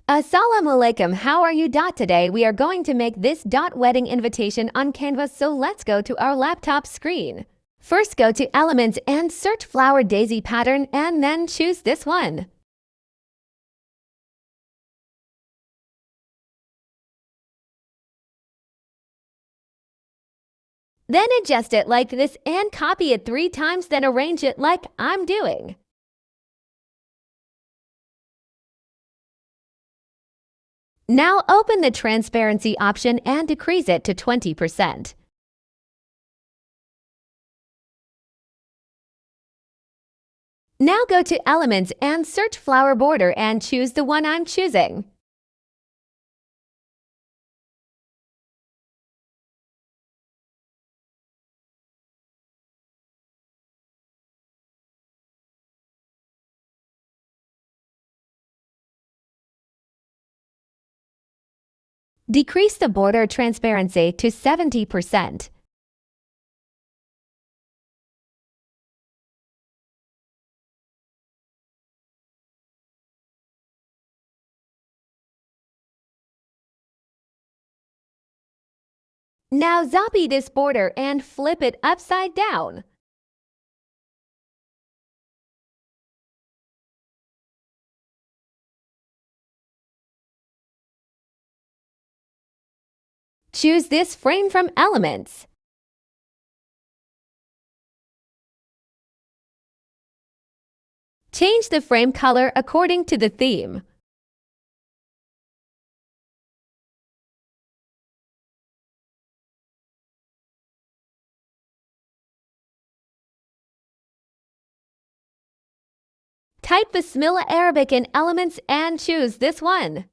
Assalamu alaikum, how are you? Today we are going to make this wedding invitation on Canva, so let's go to our laptop screen. First go to Elements and search flower daisy pattern and then choose this one. Then adjust it like this and copy it 3 times, then arrange it like I'm doing. Now open the transparency option and decrease it to 20%. Now go to Elements and search flower border and choose the one I'm choosing. Decrease the border transparency to 70%. Now copy this border and flip it upside down. Choose this frame from Elements. Change the frame color according to the theme. Type Bismillah Arabic in Elements and choose this one.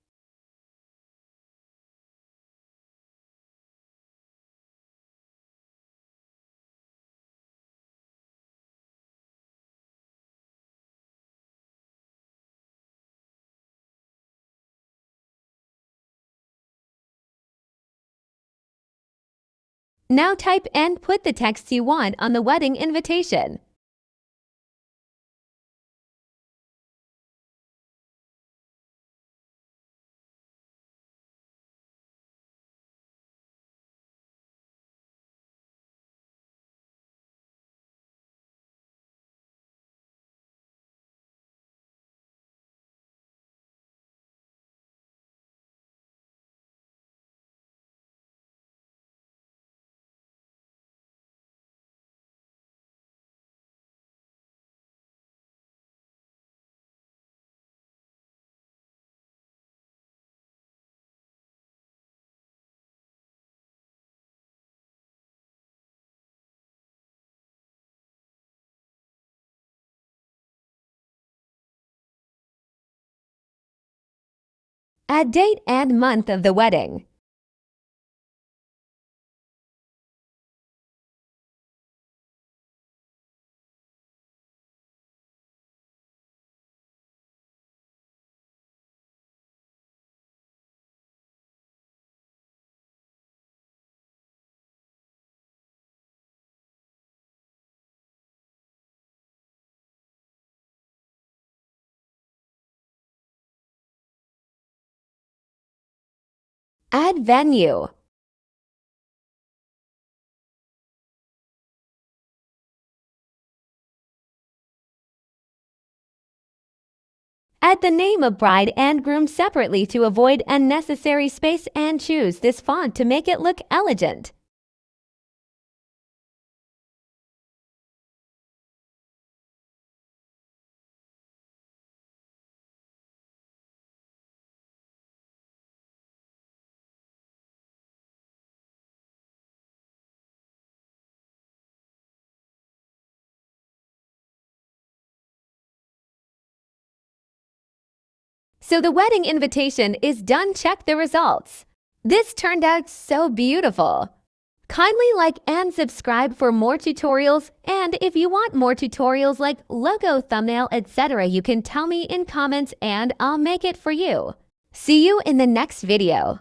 Now type and put the text you want on the wedding invitation. Add date and month of the wedding. Add venue. Add the name of bride and groom separately to avoid unnecessary space and choose this font to make it look elegant. So the wedding invitation is done. Check the results. This turned out so beautiful. Kindly like and subscribe for more tutorials, and if you want more tutorials like logo, thumbnail, etc., you can tell me in comments and I'll make it for you. See you in the next video.